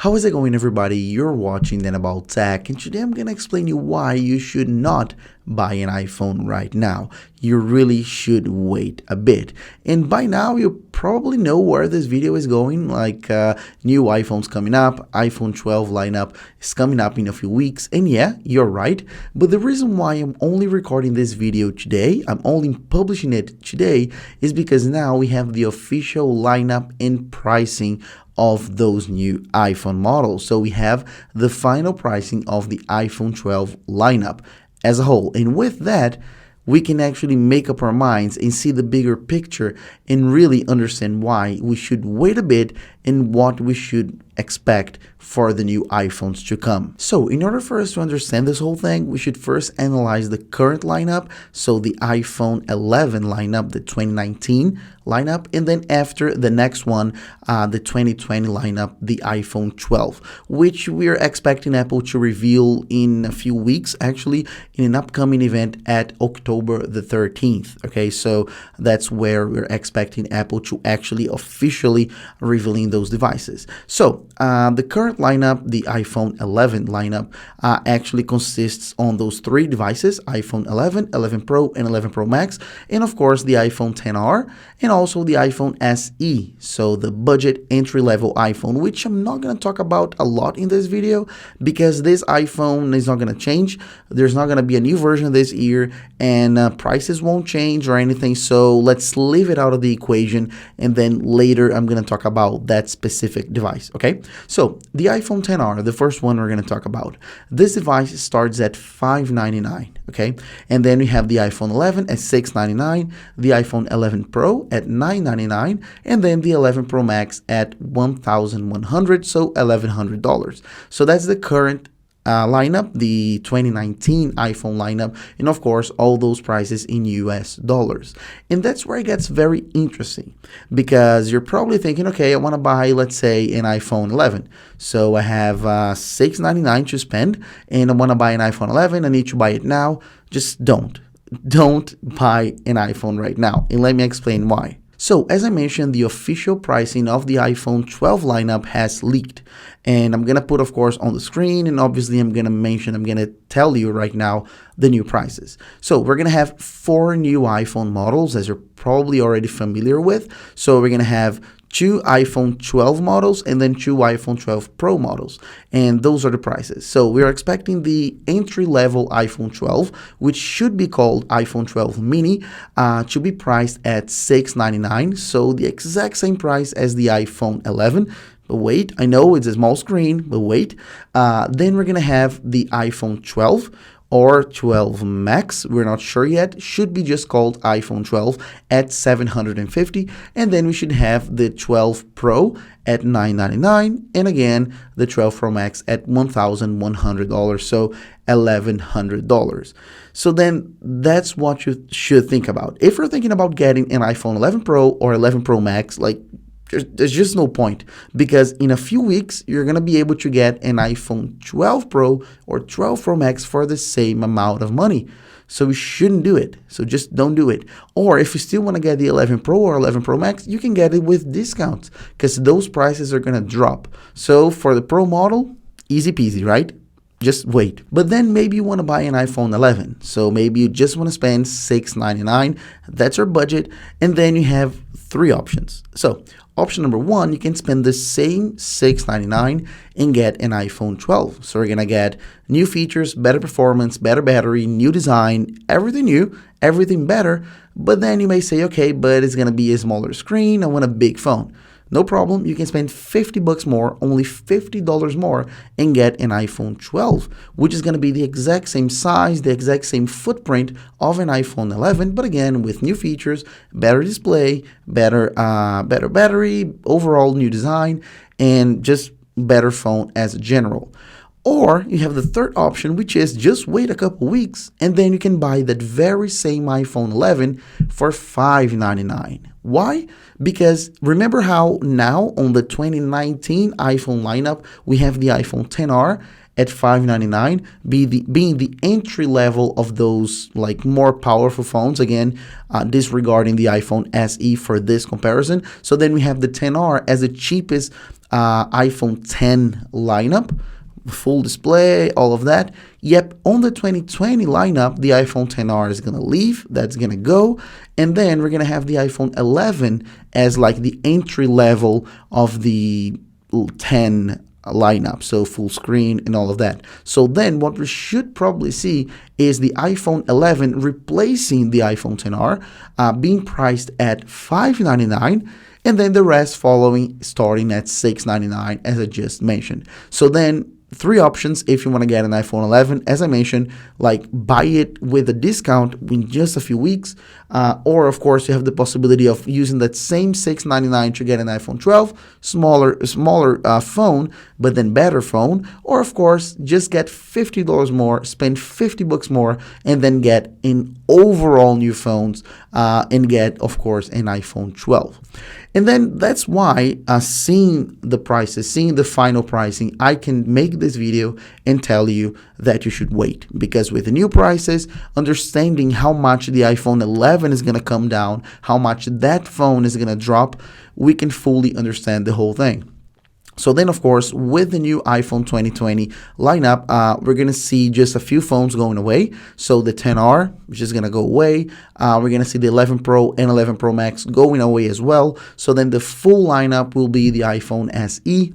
How is it going, everybody? You're watching Then About Tech, and today I'm going to explain you why you should not buy an iPhone right now. You really should wait a bit. And by now, you probably know where this video is going, like new iPhones coming up, iPhone 12 lineup is coming up in a few weeks. And yeah, you're right. But the reason why I'm only recording this video today, I'm only publishing it today, is because now we have the official lineup and pricing of those new iPhone models. So we have the final pricing of the iPhone 12 lineup as a whole. And with that, we can actually make up our minds and see the bigger picture and really understand why we should wait a bit and what we should expect for the new iPhones to come. So in order for us to understand this whole thing, we should first analyze the current lineup, so the iPhone 11 lineup, the 2019 lineup, and then after the next one, the 2020 lineup, the iPhone 12, which we're expecting Apple to reveal in a few weeks, actually, in an upcoming event at October the 13th. Okay, so that's where we're expecting Apple to actually officially revealing those devices. So the current lineup, the iPhone 11 lineup, actually consists on those three devices: iPhone 11, 11 Pro, and 11 Pro Max, and of course the iPhone XR, and also the iPhone SE, so the budget entry-level iPhone, which I'm not going to talk about a lot in this video because this iPhone is not going to change. There's not going to be a new version this year, and prices won't change or anything, so let's leave it out of the equation, and then later I'm going to talk about that specific device. Okay, so the iPhone XR, the first one we're going to talk about, this device starts at $599. Okay, and then we have the iPhone 11 at $699, the iPhone 11 Pro at $999, and then the 11 Pro Max at $1,100, so $1,100. So that's the current lineup, the 2019 iPhone lineup, and of course all those prices in US dollars. And that's where it gets very interesting, because you're probably thinking, okay, I want to buy, let's say, an iPhone 11, so I have $699 to spend and I want to buy an iPhone 11. I need to buy it now. Just don't buy an iPhone right now, and let me explain why. So, as I mentioned, the official pricing of the iPhone 12 lineup has leaked, and I'm going to put, of course, on the screen, and obviously I'm going to tell you right now the new prices. So, we're going to have 4 new iPhone models, as you're probably already familiar with. So, we're going to have 2 iPhone 12 models and then 2 iPhone 12 Pro models, and those are the prices. So we're expecting the entry-level iPhone 12, which should be called iPhone 12 mini, to be priced at $699, so the exact same price as the iPhone 11. But wait, I know it's a small screen, but wait. Then we're going to have the iPhone 12 or 12 Max, we're not sure yet, should be just called iPhone 12 at $750, and then we should have the 12 Pro at $999, and again the 12 Pro Max at $1,100, so $1,100. So then that's what you should think about. If you're thinking about getting an iPhone 11 Pro or 11 Pro Max, like, there's just no point, because in a few weeks you're going to be able to get an iPhone 12 Pro or 12 Pro Max for the same amount of money. So you shouldn't do it. So just don't do it. Or if you still want to get the 11 Pro or 11 Pro Max, you can get it with discounts, because those prices are going to drop. So for the Pro model, easy peasy, right? Just wait. But then maybe you want to buy an iPhone 11. So maybe you just want to spend $699. That's your budget. And then you have 3 options. So option number 1, you can spend the same $699 and get an iPhone 12. So we're going to get new features, better performance, better battery, new design, everything new, everything better. But then you may say, okay, but it's going to be a smaller screen. I want a big phone. No problem, you can spend $50 more, only $50 more, and get an iPhone 12, which is going to be the exact same size, the exact same footprint of an iPhone 11, but again, with new features, better display, better battery, overall new design, and just better phone as a general. Or you have the third option, which is just wait a couple weeks and then you can buy that very same iPhone 11 for $599. Why? Because remember how now on the 2019 iPhone lineup, we have the iPhone XR at $599, being the entry level of those like more powerful phones, again disregarding the iPhone SE for this comparison. So then we have the XR as the cheapest iPhone 10 lineup, full display, all of that. Yep, on the 2020 lineup, the iPhone XR is going to leave, that's going to go, and then we're going to have the iPhone 11 as like the entry level of the 10 lineup, so full screen and all of that. So then what we should probably see is the iPhone 11 replacing the iPhone XR, being priced at $599, and then the rest following starting at $699, as I just mentioned. So then three options if you want to get an iPhone 11. As I mentioned, like buy it with a discount in just a few weeks, or of course you have the possibility of using that same $699 to get an iPhone 12, smaller phone, but then better phone, or of course just get $50 more, spend $50 more, and then get an overall new phones, and get of course an iPhone 12. And then that's why, seeing the prices, seeing the final pricing, I can make this video and tell you that you should wait. Because with the new prices, understanding how much the iPhone 11 is going to come down, how much that phone is going to drop, we can fully understand the whole thing. So then, of course, with the new iPhone 2020 lineup, we're going to see just a few phones going away. So the XR, which is going to go away. We're going to see the 11 Pro and 11 Pro Max going away as well. So then the full lineup will be the iPhone SE,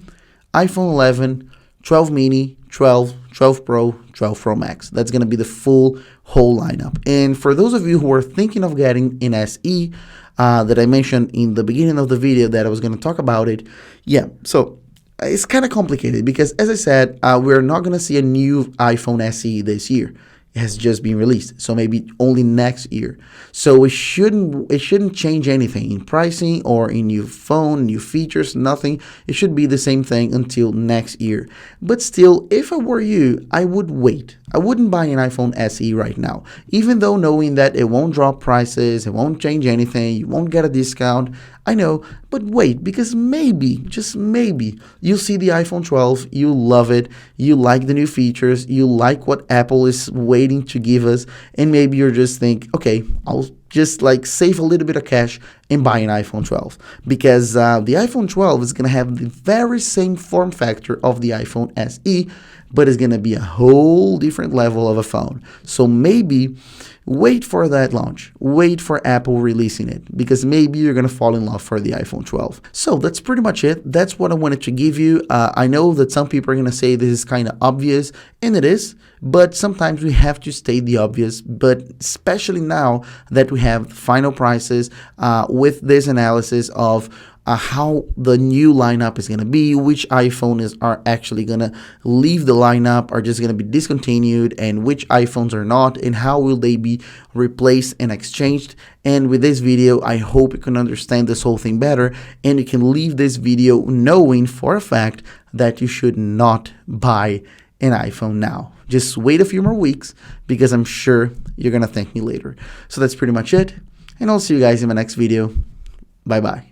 iPhone 11, 12 mini, 12, 12 Pro, 12 Pro Max. That's going to be the full whole lineup. And for those of you who are thinking of getting an SE, that I mentioned in the beginning of the video that I was going to talk about it, yeah, so it's kind of complicated because, as I said, we're not going to see a new iPhone SE this year. It has just been released, so maybe only next year. So it shouldn't change anything in pricing or in new phone, new features, nothing. It should be the same thing until next year. But still, if I were you, I would wait. I wouldn't buy an iPhone SE right now, even though knowing that it won't drop prices, it won't change anything, you won't get a discount. I know, but wait, because maybe, just maybe, you'll see the iPhone 12, you love it, you like the new features, you like what Apple is waiting to give us, and maybe you're just think, okay, I'll just like save a little bit of cash and buy an iPhone 12, because the iPhone 12 is going to have the very same form factor of the iPhone SE, but it's going to be a whole different level of a phone. So maybe wait for that launch. Wait for Apple releasing it, because maybe you're going to fall in love for the iPhone 12. So that's pretty much it. That's what I wanted to give you. I know that some people are going to say this is kind of obvious, and it is, but sometimes we have to state the obvious, but especially now that we have final prices, with this analysis of how the new lineup is going to be, which iPhones are actually going to leave the lineup, are just going to be discontinued, and which iPhones are not, and how will they be replaced and exchanged. And with this video, I hope you can understand this whole thing better, and you can leave this video knowing for a fact that you should not buy an iPhone now. Just wait a few more weeks, because I'm sure you're going to thank me later. So that's pretty much it, and I'll see you guys in my next video. Bye-bye.